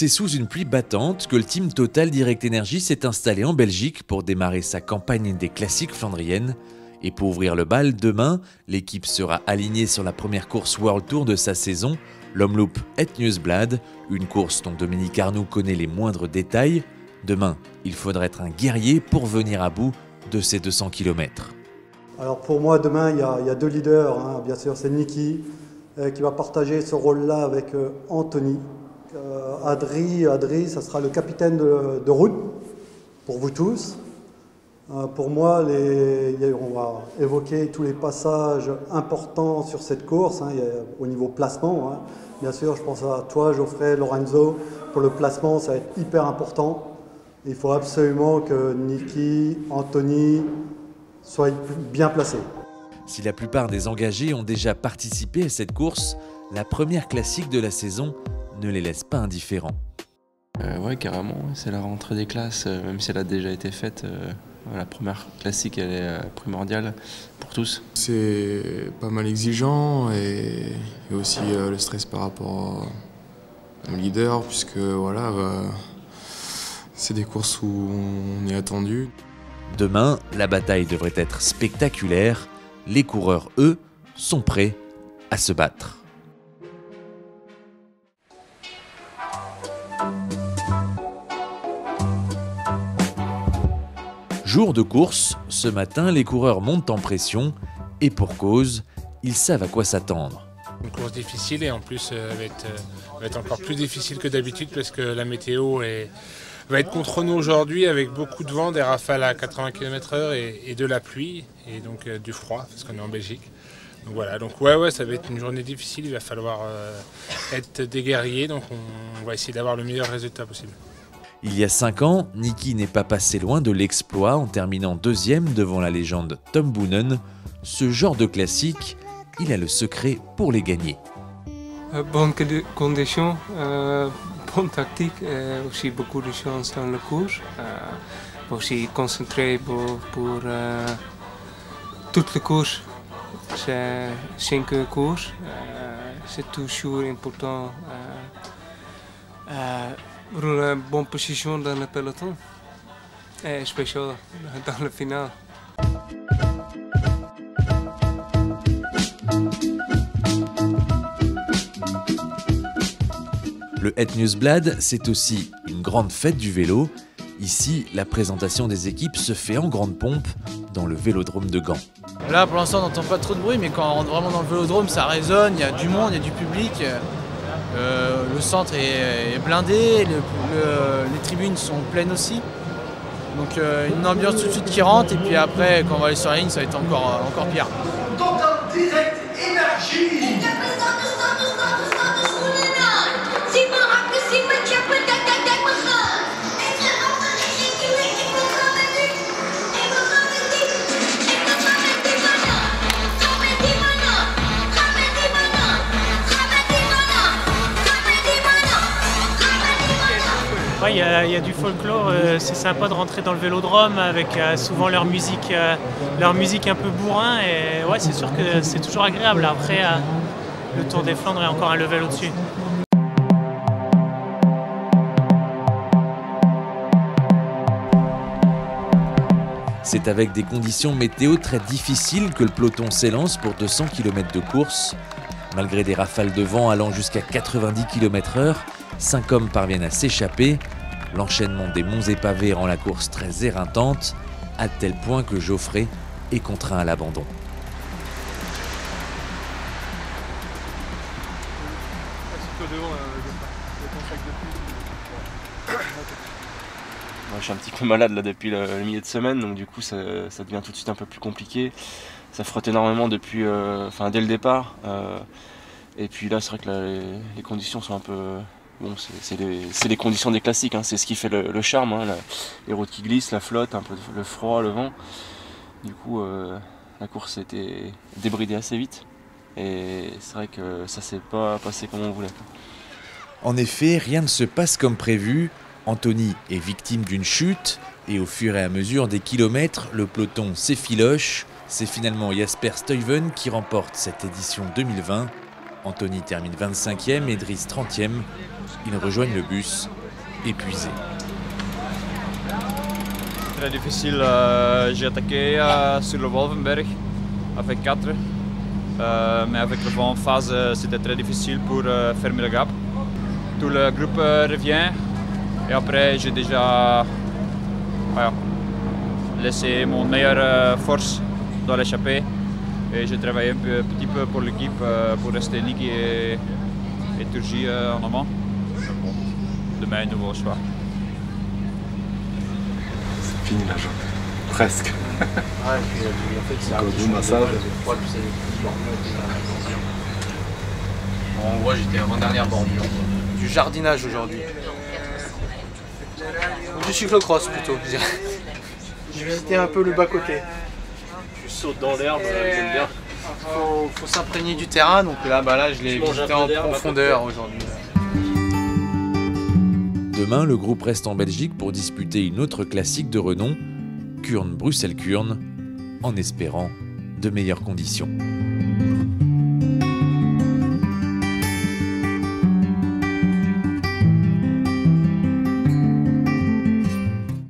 C'est sous une pluie battante que le team Total Direct Energy s'est installé en Belgique pour démarrer sa campagne des classiques flandriennes. Et pour ouvrir le bal, demain, l'équipe sera alignée sur la première course World Tour de sa saison, l'Omloop Het Nieuwsblad, une course dont Dominique Arnoux connaît les moindres détails. Demain, il faudra être un guerrier pour venir à bout de ces 200 km. Alors pour moi, demain, il y a deux leaders, hein. Bien sûr, c'est Niki qui va partager ce rôle-là avec Anthony. Adri, ça sera le capitaine de route pour vous tous. Pour moi, on va évoquer tous les passages importants sur cette course, hein, au niveau placement. Hein. Bien sûr, je pense à toi, Geoffrey, Lorenzo. Pour le placement, ça va être hyper important. Il faut absolument que Niki, Anthony soient bien placés. Si la plupart des engagés ont déjà participé à cette course, la première classique de la saison ne les laisse pas indifférents. Ouais, carrément, c'est la rentrée des classes, même si elle a déjà été faite. La première classique, elle est primordiale pour tous. C'est pas mal exigeant et aussi le stress par rapport au leader, puisque voilà, c'est des courses où on est attendu. Demain, la bataille devrait être spectaculaire. Les coureurs, eux, sont prêts à se battre. Jour de course, ce matin, les coureurs montent en pression et pour cause, ils savent à quoi s'attendre. Une course difficile et en plus va être encore plus difficile que d'habitude parce que la météo va être contre nous aujourd'hui avec beaucoup de vent, des rafales à 80 km/h et de la pluie et donc du froid parce qu'on est en Belgique. Donc voilà, donc ouais, ça va être une journée difficile, il va falloir être des guerriers, donc on va essayer d'avoir le meilleur résultat possible. Il y a 5 ans, Niki n'est pas passé loin de l'exploit en terminant deuxième devant la légende Tom Boonen. Ce genre de classique, il a le secret pour les gagner. Bonne condition, bonne tactique, aussi beaucoup de chance dans la course. Aussi concentré pour toute la course. C'est 5 courses, c'est toujours important. Pour une bonne position dans le peloton, et spécial dans le final. Le Het Nieuwsblad, c'est aussi une grande fête du vélo. Ici, la présentation des équipes se fait en grande pompe dans le vélodrome de Gand. Là, pour l'instant, on n'entend pas trop de bruit, mais quand on rentre vraiment dans le vélodrome, ça résonne, il y a du monde, il y a du public. Le centre est blindé, les tribunes sont pleines aussi. Donc une ambiance tout de suite qui rentre et puis après quand on va aller sur la ligne ça va être encore pire. Total Direct Energy. Ouais, il y a du folklore, c'est sympa de rentrer dans le vélodrome avec souvent leur musique un peu bourrin et ouais, c'est sûr que c'est toujours agréable. Après, le Tour des Flandres est encore un level au-dessus. C'est avec des conditions météo très difficiles que le peloton s'élance pour 200 km de course. Malgré des rafales de vent allant jusqu'à 90 km/h, 5 hommes parviennent à s'échapper. L'enchaînement des monts et pavés rend la course très éreintante, à tel point que Geoffrey est contraint à l'abandon. Moi, je suis un petit peu malade là, depuis le milieu de semaine, donc du coup ça devient tout de suite un peu plus compliqué. Ça frotte énormément dès le départ. Et puis là, c'est vrai que les conditions sont un peu... Bon, c'est les conditions des classiques, hein. C'est ce qui fait le charme, hein. Les routes qui glissent, la flotte, un peu le froid, le vent. Du coup, la course a été débridée assez vite. Et c'est vrai que ça s'est pas passé comme on voulait. En effet, rien ne se passe comme prévu. Anthony est victime d'une chute et au fur et à mesure des kilomètres, le peloton s'effiloche. C'est finalement Jasper Stuyven qui remporte cette édition 2020. Anthony termine 25e et Dries 30e. Ils rejoignent le bus, épuisés. Très difficile, j'ai attaqué sur le Wolvenberg avec 4. Mais avec le vent en phase, c'était très difficile pour fermer le gap. Tout le groupe revient et après j'ai déjà laissé mon meilleure force dans l'échappée et j'ai travaillé un petit peu pour l'équipe pour rester Niki et Turgi en avant. Bon, demain, nouveau choix. C'est fini la journée, presque. Ouais, puis en fait, c'est un bon massage. En gros, j'étais avant-dernière bordure. Du jardinage aujourd'hui. Du cyclocross plutôt. J'ai visité un peu le bas-côté. Tu sautes dans l'herbe, j'aime bien. Faut s'imprégner du terrain, donc là je l'ai visité en profondeur aujourd'hui. Demain, le groupe reste en Belgique pour disputer une autre classique de renom, Kuurne-Bruxelles-Kuurne, en espérant de meilleures conditions.